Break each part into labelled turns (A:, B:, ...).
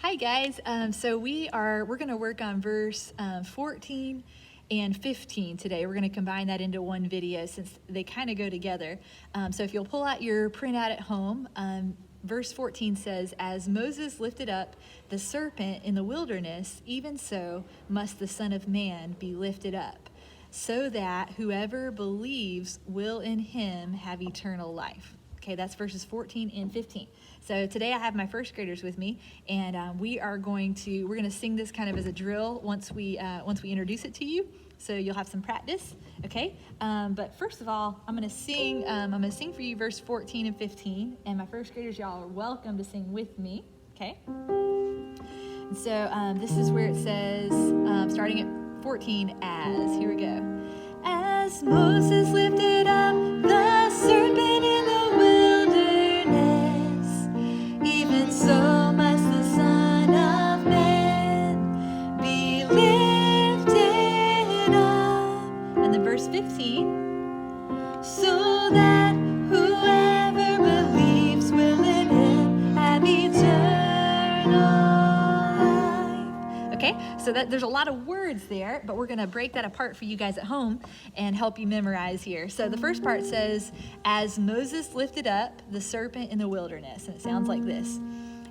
A: Hi guys. We're going to work on verse 14 and 15 today. We're going to combine that into one video since they kind of go together. So if you'll pull out your printout at home, verse 14 says, "As Moses lifted up the serpent in the wilderness, even so must the Son of Man be lifted up, so that whoever believes will in him have eternal life." Okay, that's verses 14 and 15. So today I have my first graders with me, and we're going to sing this kind of as a drill once we introduce it to you. So you'll have some practice, okay? But first of all, I'm gonna sing for you verse 14 and 15, and my first graders, y'all are welcome to sing with me, okay? And so this is where it says, starting at 14, here we go. As Moses lifted up the serpent in the wilderness, even so must the Son of Man be lifted up. And then verse 15, so that whoever believes will in him have eternal life. Okay, so there's a lot of words there, but we're going to break that apart for you guys at home and help you memorize here. So the first part says, as Moses lifted up the serpent in the wilderness. And it sounds like this.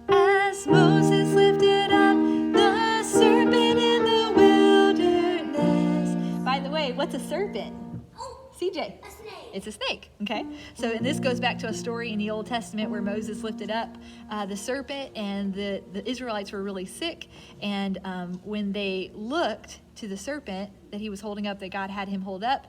A: As Moses lifted up the serpent in the wilderness. By the way, what's a serpent? CJ.
B: A snake.
A: It's a snake, okay? So, and this goes back to a story in the Old Testament where Moses lifted up the serpent, and the Israelites were really sick. And when they looked to the serpent that he was holding up, that God had him hold up,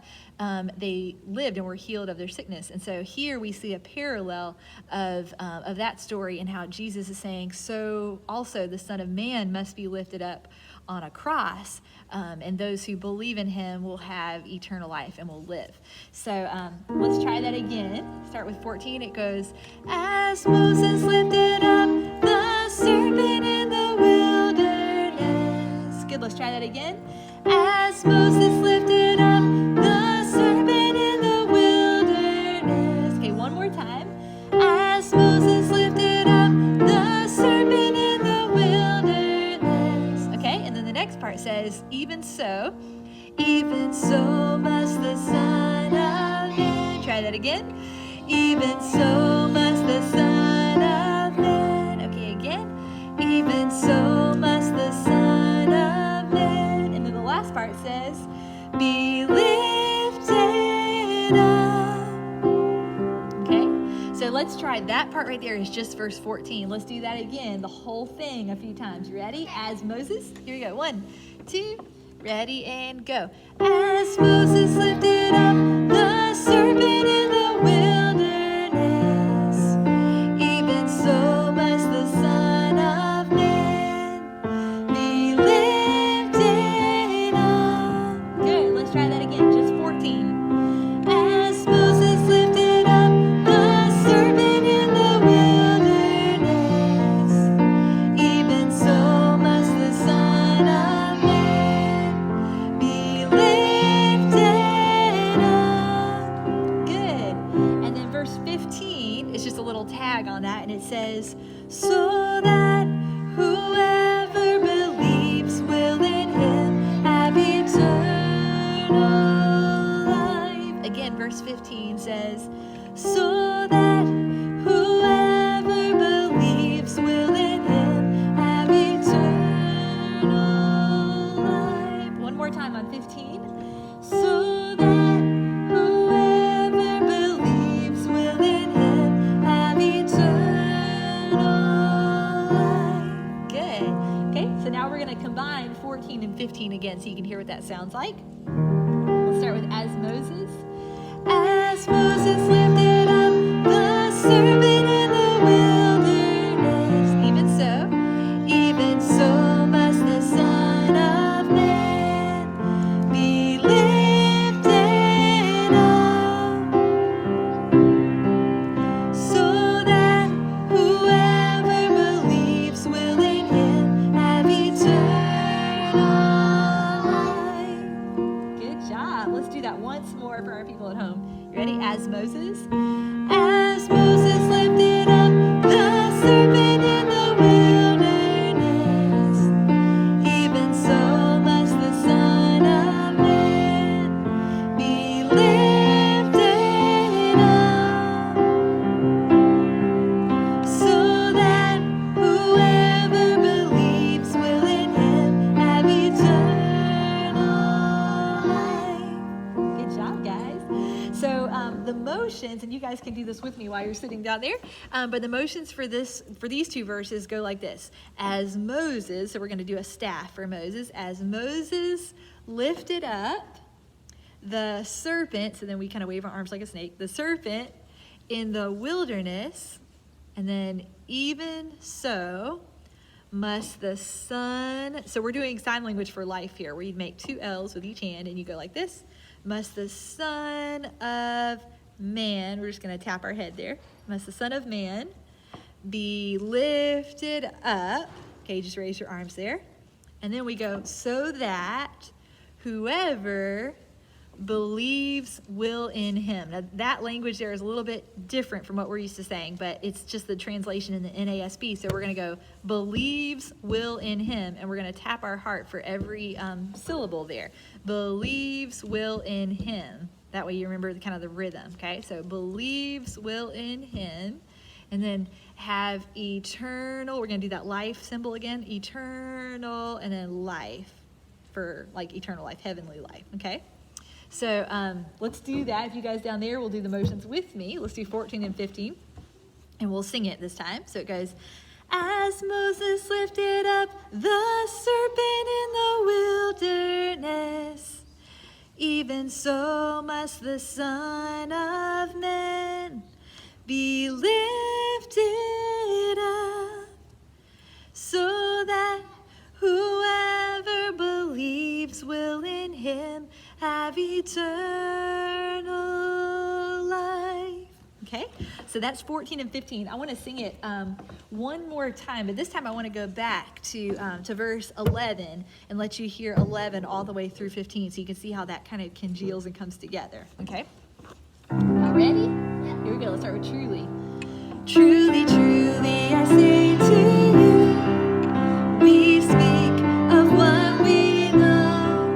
A: they lived and were healed of their sickness. And so here we see a parallel of that story and how Jesus is saying, so also the Son of Man must be lifted up on a cross, and those who believe in him will have eternal life and will live. So let's try that again. Start with 14. It goes, as Moses lifted up the serpent in the wilderness. Good, let's try that again. As Moses lifted up the serpent in the wilderness. Okay, one more time. As Moses lifted up the serpent in the wilderness. Okay, and then the next part says, even so must the Son of Man. Try that again. Even so must the Son of Man. Okay, again. Even so must the Son of Man. And then the last part says, be lifted up. Okay, so let's try that part right there is just verse 14. Let's do that again, the whole thing a few times. You ready? As Moses. Here we go. 1, 2, ready, and go. As Moses lifted up the serpent in the wilderness, even so must the Son of Man be lifted up. Good, let's try that again, just 14. As Moses lifted up the serpent in the wilderness, even so must the Son of Man be lifted up. Good. And then verse 15 is just a little tag on that, and it says, so that whoever believes will in him have eternal life. Again, verse 15 says, so that whoever believes will in him have eternal life. One more time on 15. So that whoever believes will in him have eternal life. Good. Okay, so now we're going to combine 14 and 15 again so you can hear what that sounds like. Let's start with as Moses. As Moses lifted up the serpent in the wilderness, even so must the Son of Man be lifted up, so that whoever believes will in him have eternal life. Good job. Let's do that once more for our people at home. You ready? As Moses. As Moses lifted up the serpent in the wilderness, motions, and you guys can do this with me while you're sitting down there. But the motions for these two verses go like this. As Moses, so we're going to do a staff for Moses. As Moses lifted up the serpent, so then we kind of wave our arms like a snake, the serpent in the wilderness, and then even so must the Son, so we're doing sign language for life here, where you make 2 L's with each hand, and you go like this. Must the Son of Man, we're just going to tap our head there. Must the Son of Man be lifted up. Okay, just raise your arms there. And then we go, so that whoever believes will in him. Now, that language there is a little bit different from what we're used to saying, but it's just the translation in the NASB. So we're going to go, believes will in him, and we're going to tap our heart for every syllable there. Believes will in him. That way you remember kind of the rhythm, okay? So believes will in him, and then have eternal, we're going to do that life symbol again, eternal, and then life for like eternal life, heavenly life, okay? So let's do that. If you guys down there will do the motions with me, let's do 14 and 15, and we'll sing it this time. So it goes, as Moses lifted up the serpent in the wilderness, even so must the Son of Man be lifted up, so that whoever believes will in him have eternal life. Okay, so that's 14 and 15. I want to sing it one more time, but this time I want to go back to verse 11 and let you hear 11 all the way through 15, so you can see how that kind of congeals and comes together. Okay, you ready? Yeah. Here we go. Let's start with truly. Truly, truly, I say to you, we speak of what we know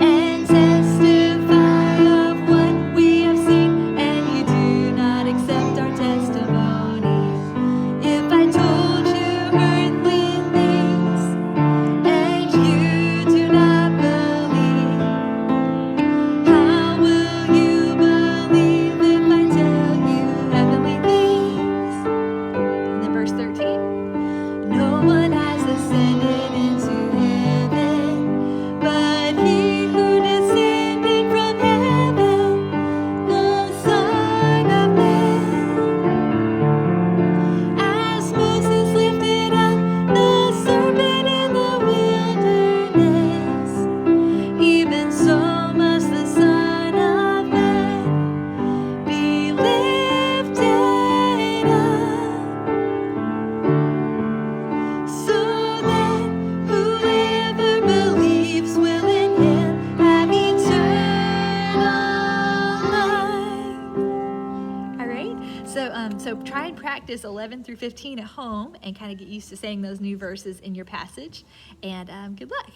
A: and testify of what we have seen, and you do not accept our testimony. If I told you earthly things and you do not believe, how will you believe if I tell you heavenly things? And then verse 13. No one has ascended into heaven, but he who descended from heaven, the Son of Man. As Moses lifted up the serpent in the wilderness, even so must the Son of Man be lifted up, so that whoever believes will in him have eternal life. All right, so try and practice 11 through 15 at home and kind of get used to saying those new verses in your passage, and good luck.